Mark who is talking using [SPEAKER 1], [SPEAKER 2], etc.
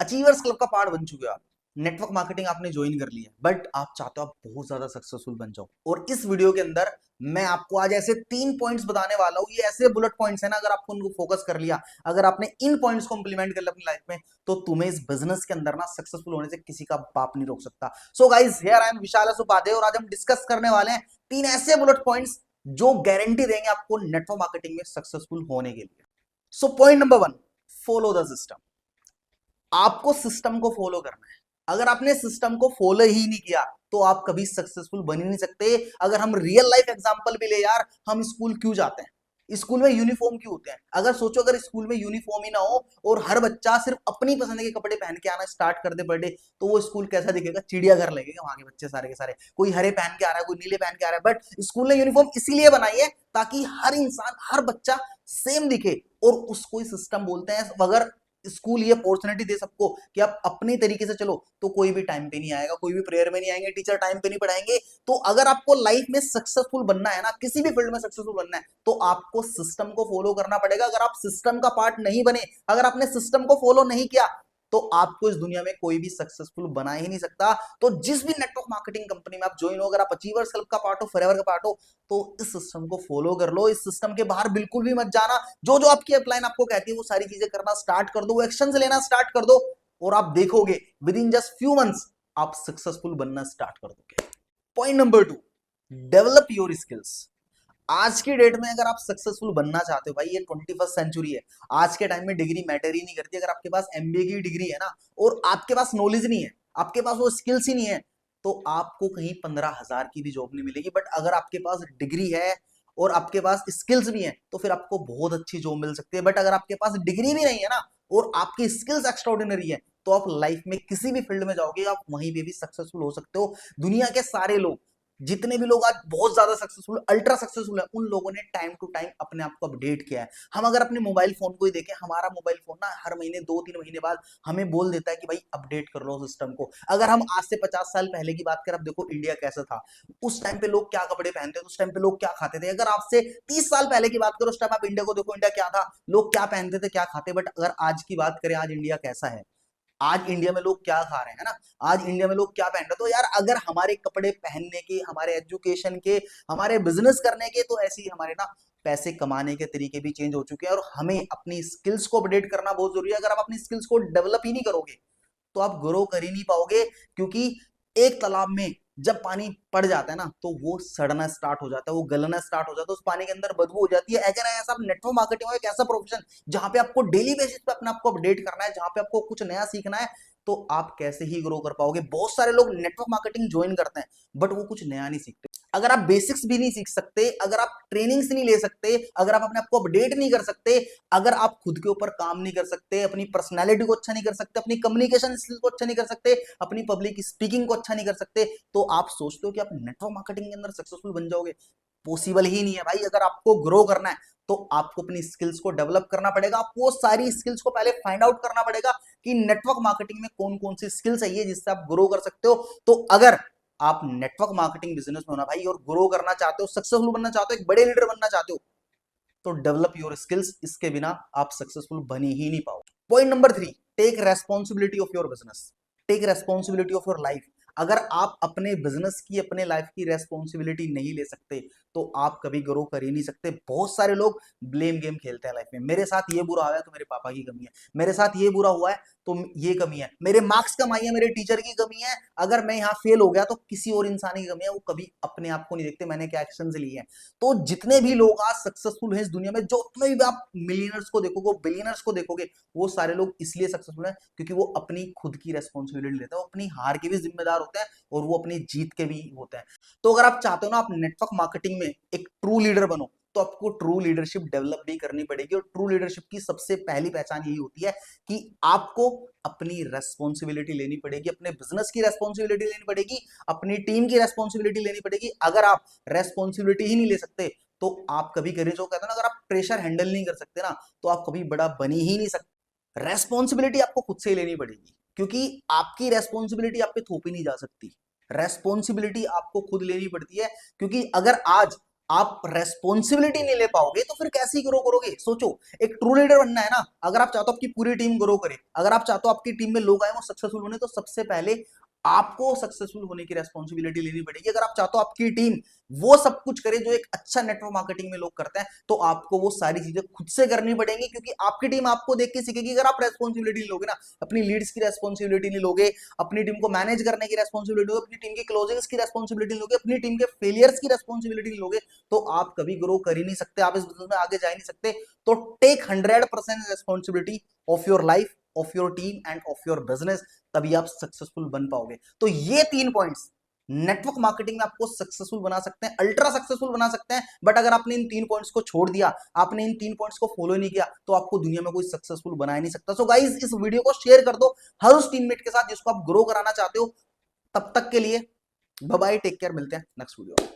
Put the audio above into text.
[SPEAKER 1] Achievers club का part बन चुके हो आप। नेटवर्क मार्केटिंग आपने ज्वाइन कर लिया, बट आप चाहते हो आप बहुत ज्यादा सक्सेसफुल बन जाओ। और इस वीडियो के अंदर मैं आपको आज ऐसे 3 पॉइंट्स बताने वाला हूं। ये ऐसे बुलेट पॉइंट्स है ना, अगर आपको उनको फोकस कर लिया, अगर आपने इन पॉइंट्स को इंप्लीमेंट कर लिया अपनी लाइफ में, तो तुम्हें इस बिजनेस के अंदर ना सक्सेसफुल होने से किसी का बाप नहीं रोक सकता। So guys, here I am Vishal Upadhyay और आज हम डिस्कस करने वाले हैं 3 ऐसे बुलेट पॉइंट्स जो गारंटी देंगे आपको नेटवर्क मार्केटिंग में सक्सेसफुल होने के लिए। So point number 1, follow the system. आपको सिस्टम को फॉलो करना है। अगर आपने सिस्टम को फॉलो ही नहीं किया तो आप कभी सक्सेसफुल बन ही नहीं सकते। अगर हम रियल लाइफ एग्जांपल भी ले यार, हम स्कूल क्यों जाते हैं? स्कूल में यूनिफॉर्म क्यों होते हैं? अगर सोचो, अगर स्कूल में यूनिफॉर्म ही ना हो और हर बच्चा सिर्फ अपनी पसंद के कपड़े पहन के आना स्टार्ट कर दे पर डे, तो वो स्कूल कैसा दिखेगा? चिड़ियाघर लगेगा। वहां के बच्चे सारे के सारे, कोई हरे पहन के आ रहा है, कोई नीले पहन के आ रहा है। बट स्कूल ने यूनिफॉर्म इसीलिए बनाई है ताकि हर इंसान, हर बच्चा सेम दिखे। और उसको ही सिस्टम बोलते हैं। अगर स्कूल ये अपॉर्चुनिटी दे सबको कि आप अपने तरीके से चलो, तो कोई भी टाइम पे नहीं आएगा, कोई भी प्रेयर में नहीं आएंगे, टीचर टाइम पे नहीं पढ़ाएंगे। तो अगर आपको लाइफ में सक्सेसफुल बनना है ना, किसी भी फील्ड में सक्सेसफुल बनना है, तो आपको सिस्टम को फॉलो करना पड़ेगा। अगर आप सिस्टम का पार्ट नहीं बने, अगर आपने सिस्टम को फॉलो नहीं किया, तो आपको इस दुनिया में कोई भी सक्सेसफुल बना ही नहीं सकता। तो जिस भी नेटवर्क मार्केटिंग कंपनी में आप ज्वाइन हो, अगर आप अचीवर्स क्लब का पार्ट हो, फॉरएवर का पार्ट हो, तो इस सिस्टम को फॉलो कर लो। इस सिस्टम के बाहर बिल्कुल भी मत जाना। जो जो आपकी अपलाइन आपको कहती है वो सारी चीजें करना स्टार्ट कर दो, वो एक्शन लेना स्टार्ट कर दो, और आप देखोगे with in just few months आप सक्सेसफुल बनना स्टार्ट कर दोगे। Point number 2, develop your skills. आज की डेट में अगर आप सक्सेसफुल बनना चाहते हो, भाई ये 21st सेंचुरी है। आज के टाइम में डिग्री मैटर ही नहीं करती। अगर आपके पास एमबीए की डिग्री है ना, और आपके पास नॉलेज नहीं है, आपके पास वो स्किल्स ही नहीं है, तो आपको कहीं 15,000 की भी जॉब नहीं मिलेगी। बट अगर आपके पास डिग्री है और आपके पास स्किल्स भी है, तो फिर आपको बहुत अच्छी जॉब मिल सकती है। बट अगर आपके पास डिग्री भी नहीं है ना, और आपकी स्किल्स एक्स्ट्राऑर्डिनरी है, तो आप लाइफ में किसी भी फील्ड में जाओगे, आप वहीं पे भी सक्सेसफुल हो सकते हो। दुनिया के सारे लोग, जितने भी लोग आज बहुत ज्यादा सक्सेसफुल, अल्ट्रा सक्सेसफुल है, उन लोगों ने टाइम टू टाइम अपने आप को अपडेट किया है। हम अगर अपने मोबाइल फोन को ही देखें, हमारा मोबाइल फोन ना हर महीने 2-3 महीने बाद हमें बोल देता है कि भाई अपडेट कर लो सिस्टम को। अगर हम आज से 50 साल पहले की बात करें, अब देखो इंडिया कैसा था, उस टाइम पे लोग क्या कपड़े पहनते थे, उस टाइम पे लोग क्या खाते थे। अगर आपसे 30 साल पहले की बात करो, उस टाइम आप इंडिया को देखो, इंडिया क्या था, लोग क्या पहनते थे, क्या खाते। बट अगर आज की बात करें, आज इंडिया कैसा है, आज इंडिया में लोग क्या खा रहे हैं, है ना, आज इंडिया में लोग क्या पहन रहे हैं। तो यार, अगर हमारे कपड़े पहनने के, हमारे एजुकेशन के, हमारे बिजनेस करने के, तो ऐसे ही हमारे ना पैसे कमाने के तरीके भी चेंज हो चुके हैं। और हमें अपनी स्किल्स को अपडेट करना बहुत जरूरी है। अगर आप अपनी स्किल्स को डेवलप ही नहीं करोगे, तो आप ग्रो कर ही नहीं पाओगे। क्योंकि एक तालाब में जब पानी पड़ जाता है ना, तो वो सड़ना स्टार्ट हो जाता है, वो गलना स्टार्ट हो जाता है, उस पानी के अंदर बदबू हो जाती है। अगर ऐसा नेटवर्क मार्केटिंग एक ऐसा प्रोफेशन जहां पे आपको डेली बेसिस पे अपने आपको अपडेट करना है, जहां पे आपको कुछ नया सीखना है, तो आप कैसे ही ग्रो कर पाओगे। बहुत सारे लोग नेटवर्क मार्केटिंग ज्वाइन करते हैं, बट वो कुछ नया नहीं सीखते। अगर आप बेसिक्स भी नहीं सीख सकते, अगर आप ट्रेनिंग्स नहीं ले सकते, अगर आप अपने आप को अपडेट नहीं कर सकते, अगर आप खुद के ऊपर काम नहीं कर सकते, अपनी पर्सनैलिटी को अच्छा नहीं कर सकते, अपनी कम्युनिकेशन स्किल्स को अच्छा नहीं कर सकते, अपनी पब्लिक स्पीकिंग को अच्छा नहीं कर सकते, तो आप सोचते हो कि आप नेटवर्क मार्केटिंग के अंदर सक्सेसफुल बन जाओगे? पॉसिबल ही नहीं है भाई। अगर आपको ग्रो करना है, तो आपको अपनी स्किल्स को डेवलप करना पड़ेगा। आपको सारी स्किल्स को पहले फाइंड आउट करना पड़ेगा कि नेटवर्क मार्केटिंग में कौन कौन सी स्किल्स है जिससे आप ग्रो कर सकते हो। तो अगर आप नेटवर्क मार्केटिंग बिजनेस में होना भाई, और ग्रो करना चाहते हो, सक्सेसफुल बनना चाहते हो, एक बड़े लीडर बनना चाहते हो, तो डेवलप योर स्किल्स। इसके बिना आप सक्सेसफुल बन ही नहीं पाओ। Point number 3, take responsibility of your business, take responsibility of your life. अगर आप अपने बिजनेस की, अपने लाइफ की रेस्पॉन्सिबिलिटी नहीं ले सकते, तो आप कभी ग्रो कर ही नहीं सकते। बहुत सारे लोग ब्लेम गेम खेलते हैं लाइफ में। मेरे साथ ये बुरा हुआ है तो मेरे पापा की कमी है, मेरे साथ ये बुरा हुआ है तो ये कमी है, मेरे मार्क्स कम आई है, मेरे टीचर की कमी है, अगर मैं यहाँ फेल हो गया तो किसी और इंसान की कमी है। वो कभी अपने आप को नहीं देखते, मैंने क्या एक्शन लिए हैं। तो जितने भी लोग आज सक्सेसफुल हैं इस दुनिया में, जो उतने भी आप मिलियनर्स को देखोगे, बिलियनर्स को देखोगे, वो सारे लोग इसलिए सक्सेसफुल हैं क्योंकि वो अपनी खुद की रेस्पॉन्सिबिलिटी लेते हैं, वो अपनी हार के भी जिम्मेदार होते हैं और वो अपनी जीत के भी होते हैं। तो अगर आप चाहते हो ना आप नेटवर्क मार्केटिंग में एक ट्रू लीडर बनो, तो आपको ट्रू लीडरशिप डेवलप भी करनी पड़ेगी। और ट्रू लीडरशिप की सबसे पहली पहचान यही होती है कि आपको अपनी रेस्पॉन्सिबिलिटी लेनी पड़ेगी, अपने बिजनेस की रेस्पॉन्सिबिलिटी लेनी पड़ेगी, अपनी टीम की रेस्पॉन्सिबिलिटी लेनी पड़ेगी। अगर आप रेस्पॉन्सिबिलिटी ही नहीं ले सकते, तो आप कभी करिए, जो कहते हैं ना, अगर आप प्रेशर हैंडल नहीं कर सकते ना, तो आप कभी बड़ा बनी ही नहीं सकते। रेस्पॉन्सिबिलिटी आपको खुद से ही लेनी पड़ेगी, क्योंकि आपकी रेस्पॉन्सिबिलिटी आप पे थोपी नहीं जा सकती। रेस्पॉन्सिबिलिटी आपको खुद लेनी पड़ती है। क्योंकि अगर आज आप रेस्पॉन्सिबिलिटी नहीं ले पाओगे तो फिर कैसे ग्रो करोगे? सोचो, एक ट्रू लीडर बनना है ना, अगर आप चाहते हो आपकी पूरी टीम ग्रो करे, अगर आप चाहते हो आपकी टीम में लोग आए वो सक्सेसफुल बने, तो सबसे पहले आपको सक्सेसफुल होने की रेस्पॉन्सिबिलिटी लेनी पड़ेगी। अगर आप चाहते हो आपकी टीम वो सब कुछ करे जो एक अच्छा नेटवर्क मार्केटिंग में लोग करते हैं, तो आपको वो सारी चीजें खुद से करनी पड़ेंगी, क्योंकि आपकी टीम आपको देख के सीखेगी। अगर आप रेस्पॉन्सिबिलिटी नहीं लोगे ना, अपनी लीड्स की रेस्पॉन्सिबिलिटी नहीं लोगे, अपनी टीम को मैनेज करने की रेस्पॉन्सिबिलिटी लोगे, अपनी टीम की क्लोजिंग्स की रेस्पॉन्सिबिलिटी लोगे, अपनी टीम के फेलियर्स की रेस्पॉन्सिबिलिटी लोगे, तो आप कभी ग्रो कर ही नहीं सकते, आप इस बिजनेस में आगे जा ही नहीं सकते। तो take 100% responsibility of your life, of your team and of your business, तभी आप सक्सेसफुल बन पाओगे। तो ये 3 पॉइंट्स नेटवर्क मार्केटिंग में आपको सक्सेसफुल बना सकते हैं, अल्ट्रा सक्सेसफुल बना सकते हैं। बट अगर आपने इन 3 पॉइंट्स को छोड़ दिया, आपने इन 3 पॉइंट्स को फॉलो नहीं किया, तो आपको दुनिया में कोई सक्सेसफुल बना ही नहीं सकता। सो गाइस, इस वीडियो को शेयर कर दो हर उस टीममेट के साथ जिसको आप ग्रो कराना चाहते हो। तब तक के लिए बाय बाय, टेक केयर, मिलते हैं नेक्स्ट वीडियो में।